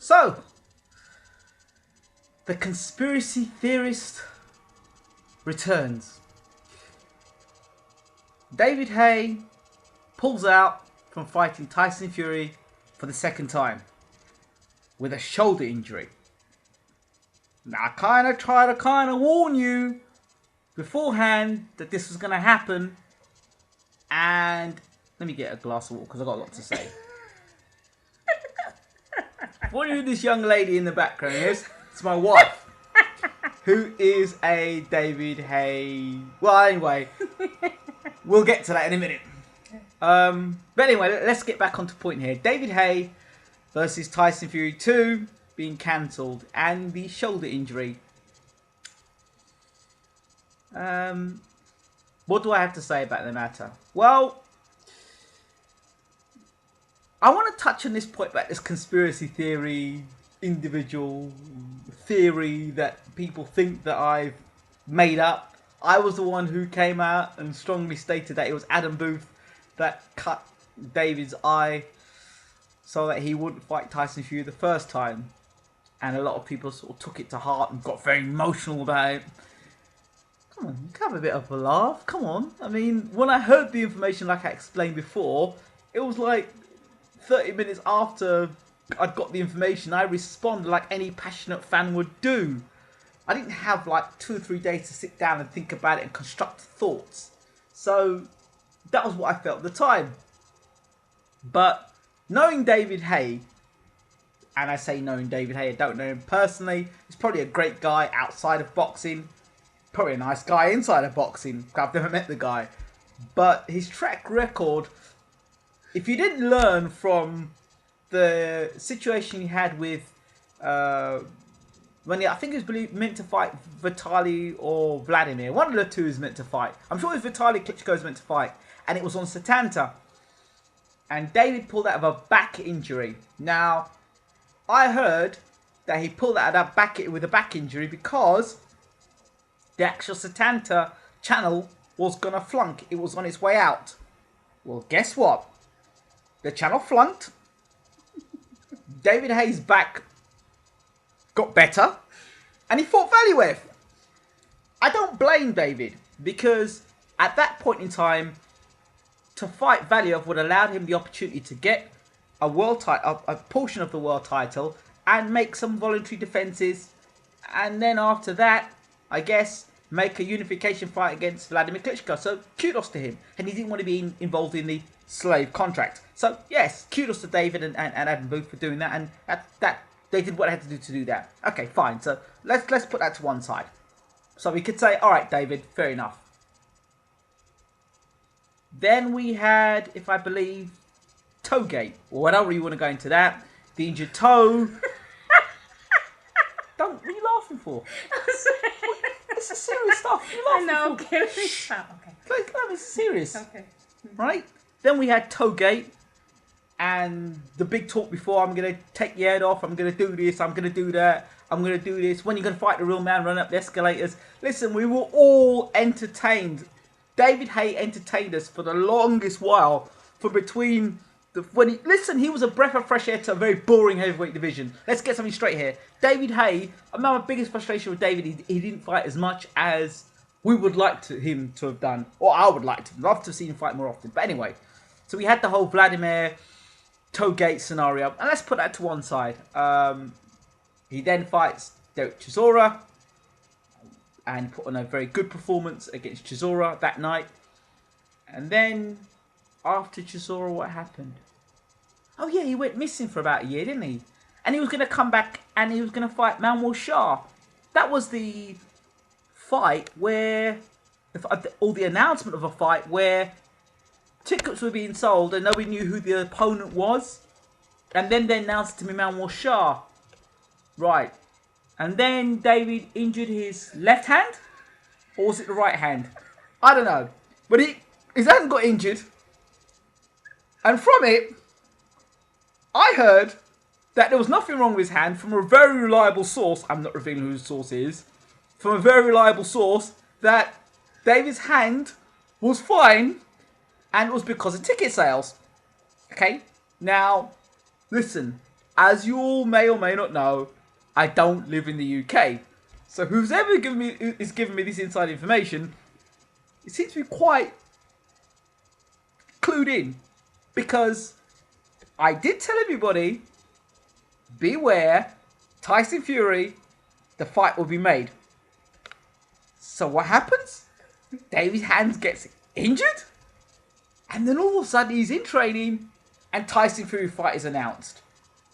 So, the conspiracy theorist returns. David Haye pulls out from fighting Tyson Fury for the second time with a shoulder injury. Now, I kind of tried to warn you beforehand that this was going to happen. And let me get a glass of water because I've got a lot to say. What are this young lady in the background is? It's my wife, who is a David Haye. Well, anyway, we'll get to that in a minute. But anyway, let's get back onto point here. David Haye versus Tyson Fury 2 being cancelled and the shoulder injury. What do I have to say about the matter? Well, I want to touch on this point about this conspiracy theory, individual theory that people think that I've made up. I was the one who came out and strongly stated that it was Adam Booth that cut David's eye so that he wouldn't fight Tyson Fury the first time. And a lot of people sort of took it to heart and got very emotional about it. Come on, have a bit of a laugh. Come on. I mean, when I heard the information like I explained before, it was like 30 minutes after I'd got the information, I responded like any passionate fan would do. I didn't have like 2 or 3 days to sit down and think about it and construct thoughts. So that was what I felt at the time. But knowing David Haye, and I say knowing David Haye, I don't know him personally. He's probably a great guy outside of boxing. Probably a nice guy inside of boxing. I've never met the guy. But his track record, if you didn't learn from the situation he had with when I think he was meant to fight Vitaly or Vladimir. One of the two is meant to fight. I'm sure it was Vitaly Klitschko was meant to fight. And it was on Setanta. And David pulled out of a back injury. Now, I heard that he pulled out of that back with a back injury because the actual Setanta channel was going to flunk. It was on its way out. Well, guess what? The channel flunked. David Haye's back got better. And he fought Valiev. I don't blame David because at that point in time, to fight Valiev would have allowed him the opportunity to get a world title, a portion of the world title, and make some voluntary defences, and then after that, I guess, make a unification fight against Vladimir Klitschko. So kudos to him, and he didn't want to be involved in the slave contract. So yes, kudos to David and Adam Booth for doing that, and that they did what they had to do that. Okay, fine. So let's put that to one side. So we could say, all right, David, fair enough. Then we had, if I believe, Toegate, or whatever you want to go into that. The injured toe. What are you laughing for? This is serious stuff. You're laughing I know, for. okay. Okay. No, it's serious. Okay. Right? Then we had Toegate. And the big talk before, I'm going to take your head off. I'm going to do this. I'm going to do that. I'm going to do this. When are you going to fight the real man, run up the escalators? Listen, we were all entertained. David Haye entertained us for the longest while. For between... he was a breath of fresh air to a very boring heavyweight division. Let's get something straight here. David Haye, my biggest frustration with David, he didn't fight as much as we would like him to have done. Or I would like to. Love to see him fight more often. But anyway, so we had the whole Vladimir Toegate scenario. And let's put that to one side. He then fights Derek Chisora. And put on a very good performance against Chisora that night. And then, after Chisora, what happened? Oh yeah, he went missing for about a year, didn't he? And he was going to come back and he was going to fight Manuel Shah. That was the fight where, or the announcement of a fight where tickets were being sold and nobody knew who the opponent was. And then they announced to me Manuel Shah. Right. And then David injured his left hand? Or was it the right hand? I don't know. But his hand got injured. And from it, I heard that there was nothing wrong with his hand from a very reliable source. I'm not revealing who the source is. From a very reliable source that David's hand was fine. And it was because of ticket sales. Okay? Now, listen. as you all may or may not know, I don't live in the UK. So who's ever giving me this inside information, it seems to be quite clued in, because I did tell everybody, beware, Tyson Fury, the fight will be made. So what happens? David Hands gets injured, and then all of a sudden he's in training, and Tyson Fury fight is announced.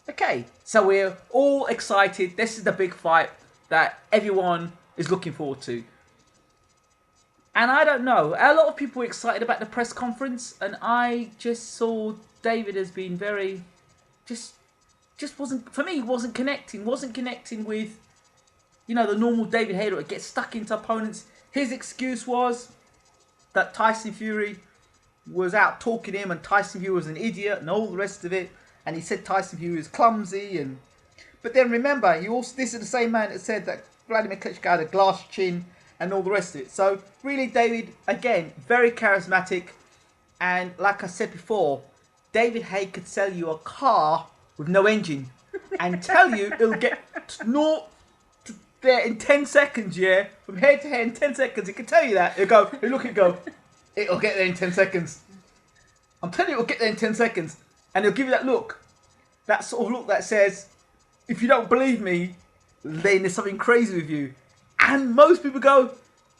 Okay, so we're all excited. This is the big fight that everyone is looking forward to. And I don't know, a lot of people were excited about the press conference, and I just saw David as being very, just wasn't, for me, wasn't connecting with, you know, the normal David Haye that gets stuck into opponents. His excuse was that Tyson Fury was out talking him, and Tyson Fury was an idiot, and all the rest of it. And he said Tyson Fury was clumsy, but then remember, this is the same man that said that Vladimir Klitschko had a glass chin and all the rest of it. So really, David, again, very charismatic, and like I said before, David Haye could sell you a car with no engine and tell you it'll get naught to there in 10 seconds, yeah, from head to head in 10 seconds. It can tell you that. It'll go, it'll get there in 10 seconds. I'm telling you, it'll get there in 10 seconds. And he'll give you that look, that sort of look that says, if you don't believe me, then there's something crazy with you. And most people go,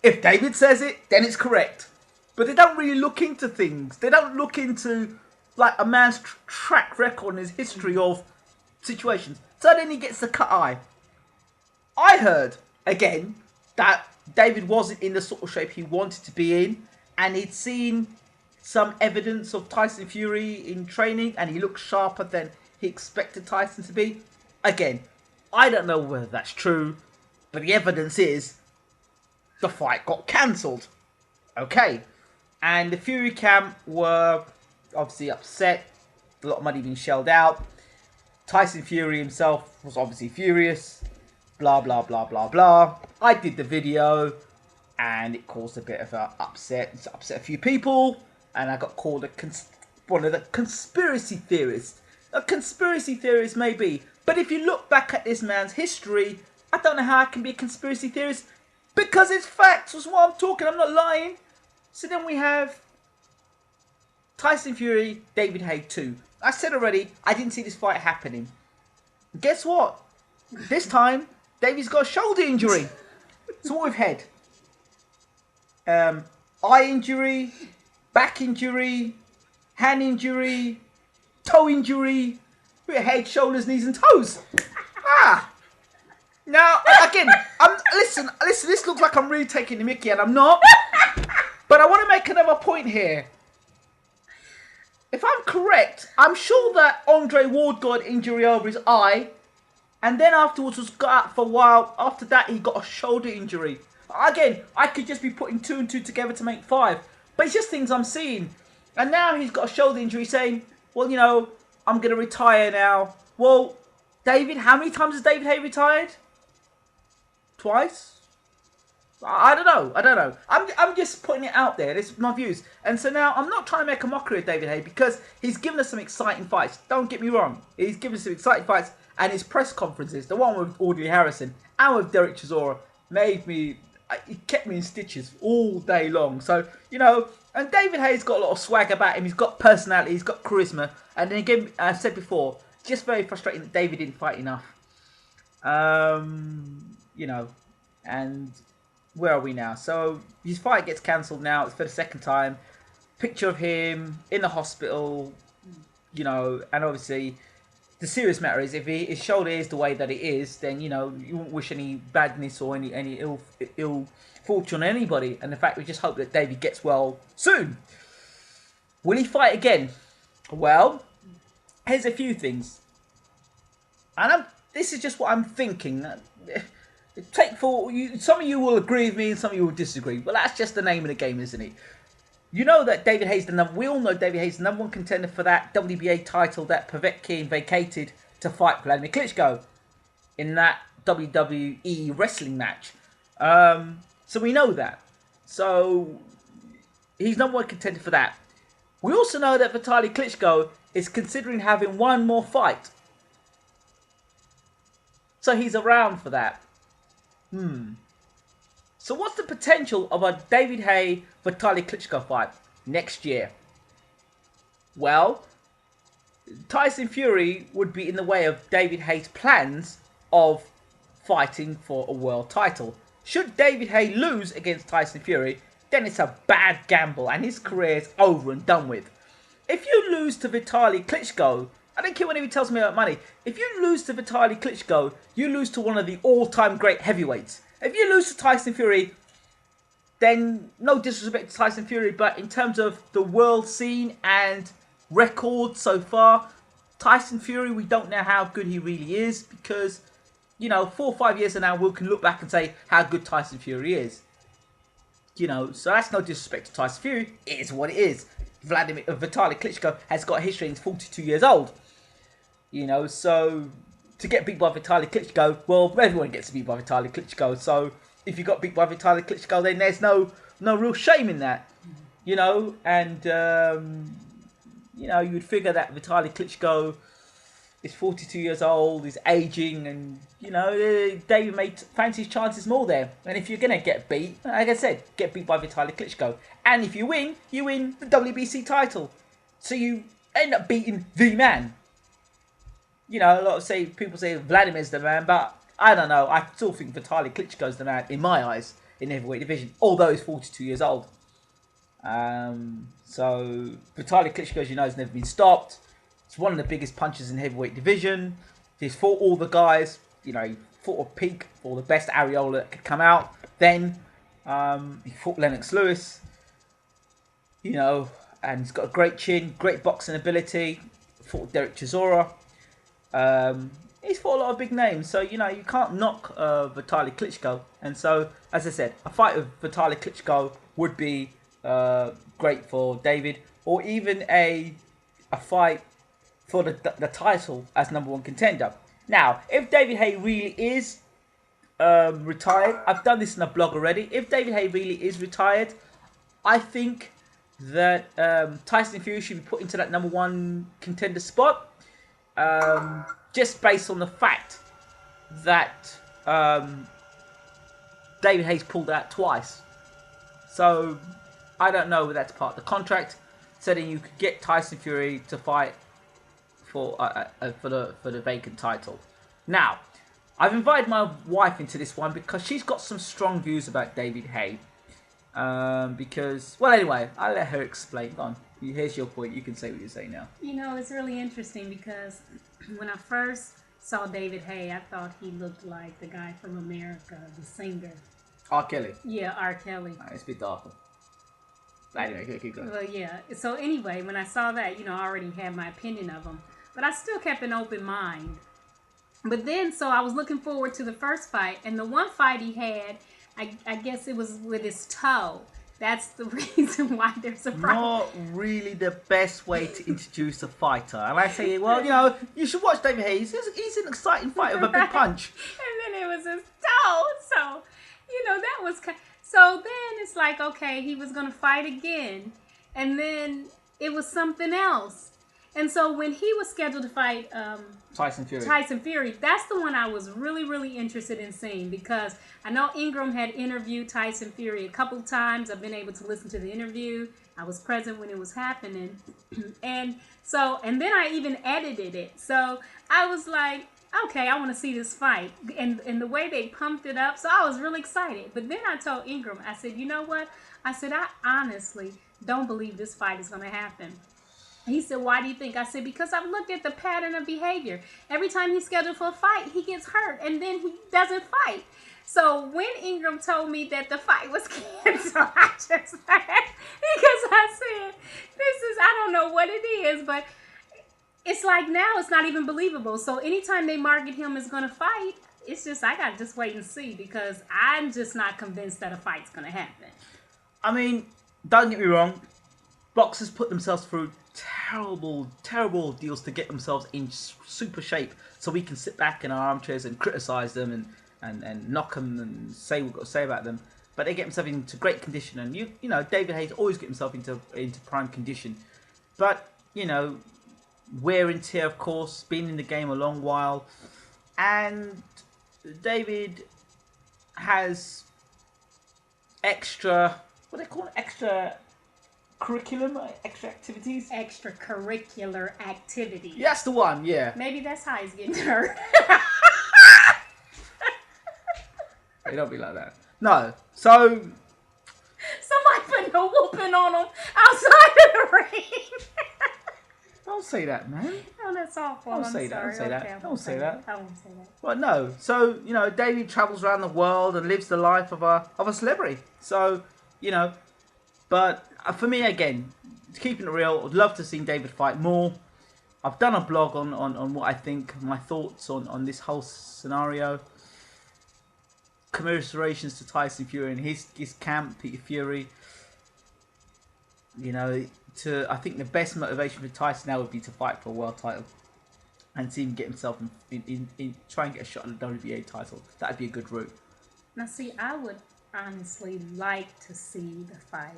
if David says it, then it's correct. But they don't really look into things. They don't look into like a man's track record and his history of situations. So then he gets the cut eye. I heard, again, that David wasn't in the sort of shape he wanted to be in. And he'd seen some evidence of Tyson Fury in training, and he looked sharper than he expected Tyson to be. Again, I don't know whether that's true, but the evidence is the fight got cancelled. Okay, and the Fury camp were obviously upset. A lot of money being shelled out. Tyson Fury himself was obviously furious. Blah, blah, blah, blah, blah. I did the video, and it caused a bit of an upset. It's upset a few people. And I got called one of the conspiracy theorists. A conspiracy theorist maybe. But if you look back at this man's history, I don't know how I can be a conspiracy theorist. Because it's facts. That's what I'm talking. I'm not lying. So then we have Tyson Fury, David Haye 2. I said already, I didn't see this fight happening. Guess what? This time, David's got a shoulder injury. So what we've had? Eye injury, back injury, hand injury, toe injury, head, shoulders, knees and toes. Now, again, listen, this looks like I'm really taking the mickey, and I'm not. But I want to make another point here. If I'm correct, I'm sure that Andre Ward got an injury over his eye, and then afterwards was got out for a while. After that, he got a shoulder injury. Again, I could just be putting 2 and 2 together to make 5. But it's just things I'm seeing. And now he's got a shoulder injury saying, well, you know, I'm going to retire now. Well, David, how many times has David Haye retired? Twice? I don't know. I'm just putting it out there. This is my views. And so now I'm not trying to make a mockery of David Haye, because he's given us some exciting fights. Don't get me wrong. He's given us some exciting fights. And his press conferences, the one with Audley Harrison and with Derek Chisora, he kept me in stitches all day long. So, you know, and David Haye's got a lot of swag about him. He's got personality. He's got charisma. And then again, I said before, just very frustrating that David didn't fight enough. You know, and where are we now? So his fight gets cancelled now. It's for the second time. Picture of him in the hospital, you know, and obviously the serious matter is, if his shoulder is the way that it is, then, you know, you won't wish any badness or any ill fortune on anybody. And in fact, we just hope that David gets well soon. Will he fight again? Well, here's a few things. And this is just what I'm thinking. Some of you will agree with me and some of you will disagree. But that's just the name of the game, isn't it? You know that David Haye's we all know David Haye's the number 1 contender for that WBA title that Povetkin vacated to fight Vladimir Klitschko in that WWE wrestling match. So we know that. So he's number 1 contender for that. We also know that Vitaly Klitschko is considering having one more fight. So he's around for that. So what's the potential of a David Haye Vitaly Klitschko fight next year? Well, Tyson Fury would be in the way of David Haye's plans of fighting for a world title. Should David Haye lose against Tyson Fury, then it's a bad gamble and his career is over and done with. If you lose to Vitaly Klitschko, I don't care what he tells me about money. If you lose to Vitaly Klitschko, you lose to one of the all-time great heavyweights. If you lose to Tyson Fury, then no disrespect to Tyson Fury, but in terms of the world scene and record so far, Tyson Fury, we don't know how good he really is because, 4 or 5 years from now, we can look back and say how good Tyson Fury is. So that's no disrespect to Tyson Fury. It is what it is. Vitaly Klitschko has got a history and he's 42 years old. So to get beat by Vitaly Klitschko, well, everyone gets beat by Vitaly Klitschko. So if you got beat by Vitaly Klitschko, then there's no real shame in that. And you'd figure that Vitaly Klitschko is 42 years old, is aging, and David may fancy his chances more there. And if you're gonna get beat, like I said, get beat by Vitaly Klitschko, and if you win the WBC title, so you end up beating the man. A lot of people say Vladimir's the man, but I don't know. I still think Vitaly Klitschko's the man in my eyes in the heavyweight division, although he's 42 years old. So Vitaly Klitschko, as you know, has never been stopped. He's one of the biggest punchers in the heavyweight division. He's fought all the guys. He fought a peak for the best areola that could come out. Then he fought Lennox Lewis. And he's got a great chin, great boxing ability. Fought Derek Chisora. He's fought a lot of big names. So, you can't knock Vitaly Klitschko. And so, as I said, a fight with Vitaly Klitschko would be great for David. Or even a fight for the title as #1 contender. Now, if David Haye really is retired, I've done this in a blog already. If David Haye really is retired, I think that Tyson Fury should be put into that #1 contender spot. Just based on the fact that David Haye's pulled out twice. So, I don't know if that's part of the contract. So then you could get Tyson Fury to fight for the vacant title. Now, I've invited my wife into this one because she's got some strong views about David Haye. Anyway, I'll let her explain. Go on. Here's your point. You can say what you say now. It's really interesting because when I first saw David Haye, I thought he looked like the guy from America, the singer. R. Kelly. Yeah, R. Kelly. It's a bit darker. Anyway, keep going. Well, yeah. So anyway, when I saw that, I already had my opinion of him. But I still kept an open mind. But then, so I was looking forward to the first fight. And the one fight he had, I guess it was with his toe. That's the reason why there's a problem. Not really the best way to introduce a fighter. And I say, well, you should watch David Haye. He's an exciting fight with a big punch. And then it was his toe. So, that was so then it's like, okay, he was going to fight again. And then it was something else. And so when he was scheduled to fight Tyson Fury, that's the one I was really, really interested in seeing because I know Ingram had interviewed Tyson Fury a couple of times. I've been able to listen to the interview. I was present when it was happening. And then I even edited it. So I was like, okay, I want to see this fight. And the way they pumped it up, so I was really excited. But then I told Ingram, I said, you know what? I said, I honestly don't believe this fight is going to happen. He said, why do you think? I said, because I've looked at the pattern of behavior. Every time he's scheduled for a fight, he gets hurt, and then he doesn't fight. So when Ingram told me that the fight was canceled, I just laughed because I said, I don't know what it is, but it's like now it's not even believable. So anytime they market him as going to fight, it's just, I got to just wait and see because I'm just not convinced that a fight's going to happen. I mean, don't get me wrong. Boxers put themselves through terrible deals to get themselves in super shape so we can sit back in our armchairs and criticize them and knock them and say what we've got to say about them. But they get themselves into great condition. And, David Haye's always get himself into prime condition. But, wear and tear, of course, been in the game a long while. And David has extra, what do they call it? Extra curriculum, extra activities. Extracurricular activities. Yeah, that's the one. Yeah. Maybe that's how he's getting hurt. Hey, don't be like that. No. So Somebody putting a whooping on him outside of the ring. don't say that, man. Oh, that's awful. Don't I'm say that. sorry. Don't say that. Okay, I Don't won't say that. I won't say that. Well, no. So David travels around the world and lives the life of a celebrity. So but for me, again, keeping it real, I'd love to see David fight more. I've done a blog on what I think, my thoughts on this whole scenario. Commiserations to Tyson Fury and his camp, Peter Fury. I think the best motivation for Tyson now would be to fight for a world title and see him get himself in try and get a shot at the WBA title. That'd be a good route. Now, see, I would honestly like to see the fight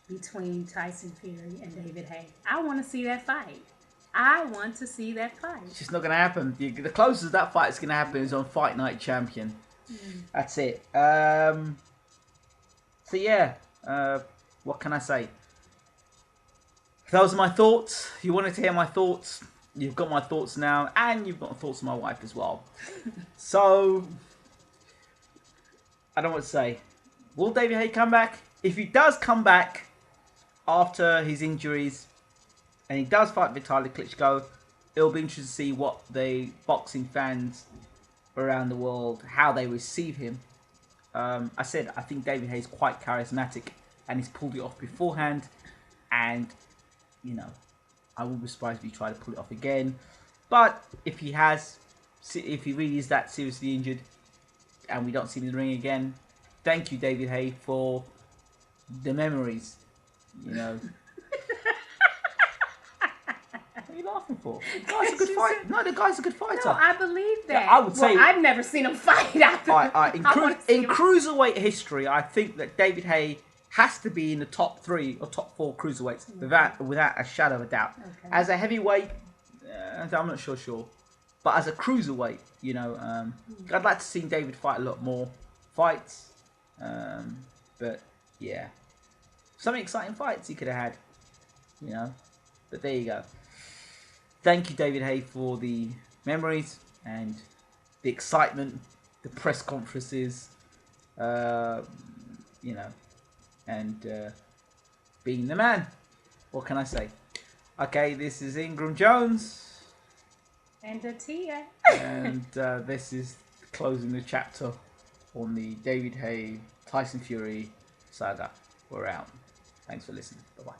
between Tyson Fury and David Haye. I want to see that fight. It's just not going to happen. The closest that fight is going to happen is on Fight Night Champion. That's it. So yeah, what can I say? Those are my thoughts. If you wanted to hear my thoughts, you've got my thoughts now, and you've got the thoughts of my wife as well. So I don't know what to say. Will David Haye come back? If he does come back after his injuries and he does fight Vitaly Klitschko, it'll be interesting to see what the boxing fans around the world, how they receive him. I think David Haye's quite charismatic and he's pulled it off beforehand, and I wouldn't be surprised if he tried to pull it off again. But if he really is that seriously injured and we don't see him in the ring again, thank you, David Haye, for the memories. What are you laughing for? The guy's a good fighter. No, the guy's a good fighter. No, I believe that. Yeah, I would say. I've never seen him fight after. In cruiserweight history, I think that David Haye has to be in the top 3 or top 4 cruiserweights without a shadow of a doubt. Okay. As a heavyweight, I'm not sure. But as a cruiserweight, I'd like to see David fight a lot more fights. But yeah, some exciting fights he could have had. But there you go. Thank you, David Haye, for the memories and the excitement, the press conferences, and being the man. What can I say? Okay, this is Ingram Jones. And Tia. And this is closing the chapter on the David Haye, Tyson Fury saga. We're out. Thanks for listening. Bye-bye.